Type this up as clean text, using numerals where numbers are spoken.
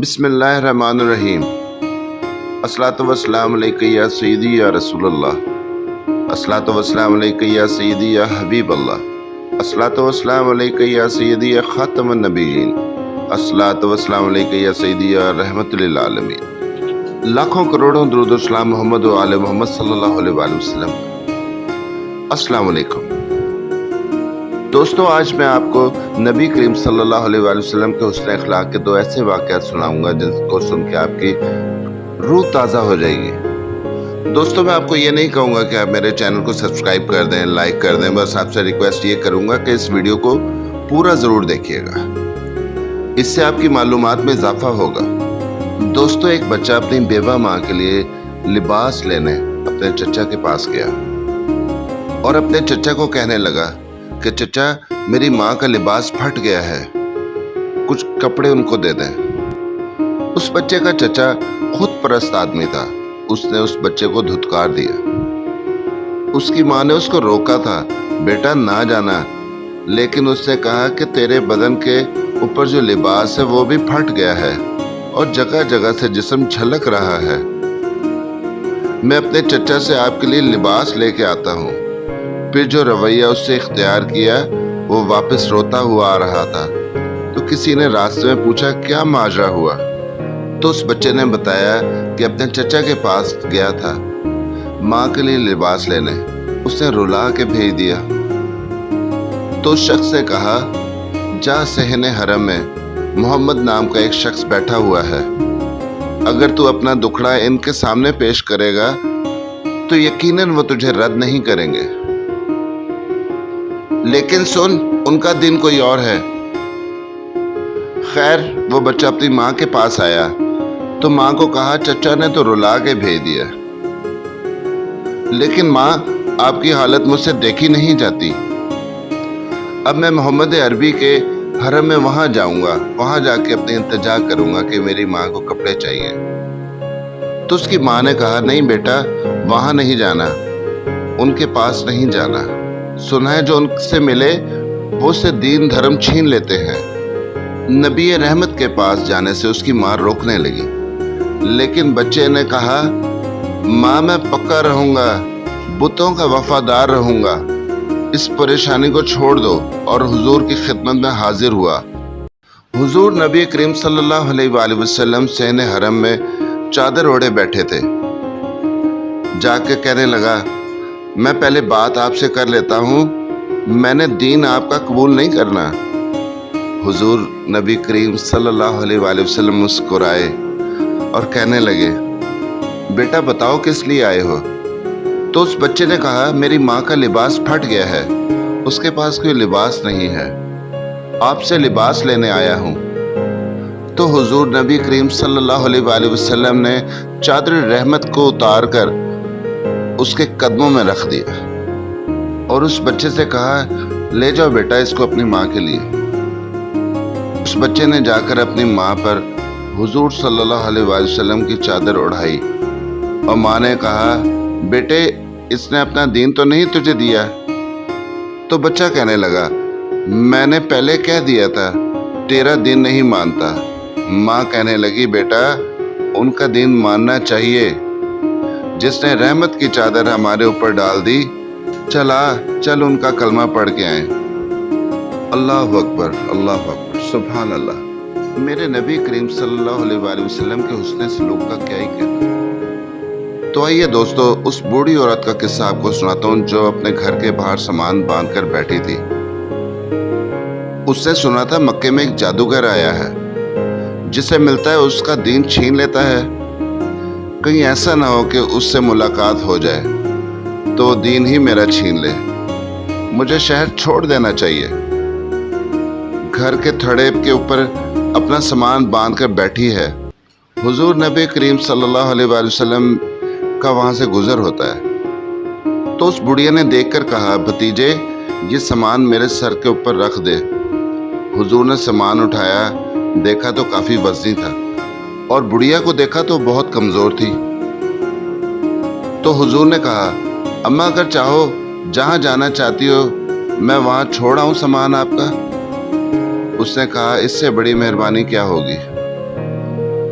بسم اللہ الرحمن الرحیم۔ الصلاۃ والسلام علیک یا سیدی یا رسول اللہ، الصلاۃ والسلام علیک یا سیدی یا حبیب اللہ، الصلاۃ والسلام علیک یا سیدی یا خاتم النبیین، الصلاۃ والسلام علیک یا سیدی یا رحمت للعالمین۔ لاکھوں کروڑوں درود و سلام محمد و آل محمد صلی اللہ علیہ وآلہ وسلم۔ السلام علیکم دوستو، آج میں آپ کو نبی کریم صلی اللہ علیہ وآلہ وسلم کے حسن اخلاق کے دو ایسے واقعات سناؤں گا جن کو سن کے آپ کی روح تازہ ہو جائے گی۔ دوستو، میں آپ کو یہ نہیں کہوں گا کہ آپ میرے چینل کو سبسکرائب کر دیں، لائک کر دیں، بس آپ سے ریکویسٹ یہ کروں گا کہ اس ویڈیو کو پورا ضرور دیکھیے گا، اس سے آپ کی معلومات میں اضافہ ہوگا۔ دوستو، ایک بچہ اپنی بیوہ ماں کے لیے لباس لینے اپنے چچا کے پاس گیا اور اپنے چچا کو کہنے لگا کہ چچا، میری ماں کا لباس پھٹ گیا ہے، کچھ کپڑے ان کو دے دیں۔ اس بچے کا چچا خود پرست آدمی تھا، اس نے اس بچے کو دھتکار دیا۔ اس کی ماں نے اس کو روکا تھا، بیٹا نہ جانا، لیکن اس نے کہا کہ تیرے بدن کے اوپر جو لباس ہے وہ بھی پھٹ گیا ہے اور جگہ جگہ سے جسم جھلک رہا ہے، میں اپنے چچا سے آپ کے لیے لباس لے کے آتا ہوں۔ پھر جو رویہ اس سے اختیار کیا وہ واپس روتا ہوا آ رہا تھا، تو کسی نے راستے میں پوچھا کیا ماجرا ہوا، تو اس بچے نے بتایا کہ اپنے چچا کے پاس گیا تھا ماں کے لیے لباس لینے، اس نے رلا کے بھیج دیا۔ تو اس شخص نے کہا، جا صحن حرم میں محمد نام کا ایک شخص بیٹھا ہوا ہے، اگر تو اپنا دکھڑا ان کے سامنے پیش کرے گا تو یقیناً وہ تجھے رد نہیں کریں گے، لیکن سن، ان کا دن کوئی اور ہے۔ خیر، وہ بچہ اپنی ماں کے پاس آیا تو ماں کو کہا، چچا نے تو رلا کے بھیج دیا، لیکن ماں آپ کی حالت مجھ سے دیکھی نہیں جاتی، اب میں محمد عربی کے حرم میں وہاں جاؤں گا، وہاں جا کے اپنی التجا کروں گا کہ میری ماں کو کپڑے چاہیے۔ تو اس کی ماں نے کہا، نہیں بیٹا، وہاں نہیں جانا، ان کے پاس نہیں جانا، سنا ہے جو ان سے ملے وہ سے دین دھرم چھین لیتے ہیں۔ نبی رحمت کے پاس جانے سے اس کی ماں روکنے لگی، لیکن بچے نے کہا، ماں میں پکا رہوں گا، بتوں کا وفادار رہوں گا، اس پریشانی کو چھوڑ دو، اور حضور کی خدمت میں حاضر ہوا۔ حضور نبی کریم صلی اللہ علیہ وآلہ وسلم صحن حرم میں چادر اوڑھے بیٹھے تھے۔ جا کے کہنے لگا، میں پہلے بات آپ سے کر لیتا ہوں، میں نے دین آپ کا قبول نہیں کرنا۔ حضور نبی کریم صلی اللہ علیہ وآلہ وسلم مسکرائے اور کہنے لگے، بیٹا بتاؤ کس لیے آئے ہو؟ تو اس بچے نے کہا، میری ماں کا لباس پھٹ گیا ہے، اس کے پاس کوئی لباس نہیں ہے، آپ سے لباس لینے آیا ہوں۔ تو حضور نبی کریم صلی اللہ علیہ وآلہ وسلم نے چادر رحمت کو اتار کر اس کے قدموں میں رکھ دیا اور اس بچے سے کہا، لے جاؤ بیٹا اس کو اپنی ماں کے لیے۔ اس بچے نے جا کر اپنی ماں پر حضور صلی اللہ علیہ وآلہ وسلم کی چادر اڑھائی اور ماں نے کہا، بیٹے اس نے اپنا دین تو نہیں تجھے دیا؟ تو بچہ کہنے لگا، میں نے پہلے کہہ دیا تھا تیرا دین نہیں مانتا۔ ماں کہنے لگی، بیٹا ان کا دین ماننا چاہیے، جس نے رحمت کی چادر ہمارے اوپر ڈال دی، چل ان کا کلمہ پڑھ کے آئیں۔ اللہ اکبر، اللہ اکبر، سبحان اللہ۔ میرے نبی کریم صلی اللہ علیہ وآلہ وسلم کے حسن سلوک کا کیا ہی کہنا۔ تو آئیے دوستو، اس بوڑھی عورت کا قصہ آپ کو سناتا ہوں جو اپنے گھر کے باہر سامان باندھ کر بیٹھی تھی۔ اس نے سنا تھا مکے میں ایک جادوگر آیا ہے، جسے ملتا ہے اس کا دین چھین لیتا ہے، کہیں ایسا نہ ہو کہ اس سے ملاقات ہو جائے تو دین ہی میرا چھین لے، مجھے شہر چھوڑ دینا چاہیے۔ گھر کے تھڑے کے اوپر اپنا سامان باندھ کر بیٹھی ہے، حضور نبی کریم صلی اللہ علیہ وآلہ وسلم کا وہاں سے گزر ہوتا ہے۔ تو اس بڑھیا نے دیکھ کر کہا، بھتیجے یہ سامان میرے سر کے اوپر رکھ دے۔ حضور نے سامان اٹھایا، دیکھا تو کافی وزنی تھا، اور بڑھیا کو دیکھا تو بہت کمزور تھی۔ تو حضور نے کہا، اماں اگر چاہو جہاں جانا چاہتی ہو میں وہاں چھوڑ آؤں سامان آپ کا؟ اس نے کہا، اس سے بڑی مہربانی کیا ہوگی؟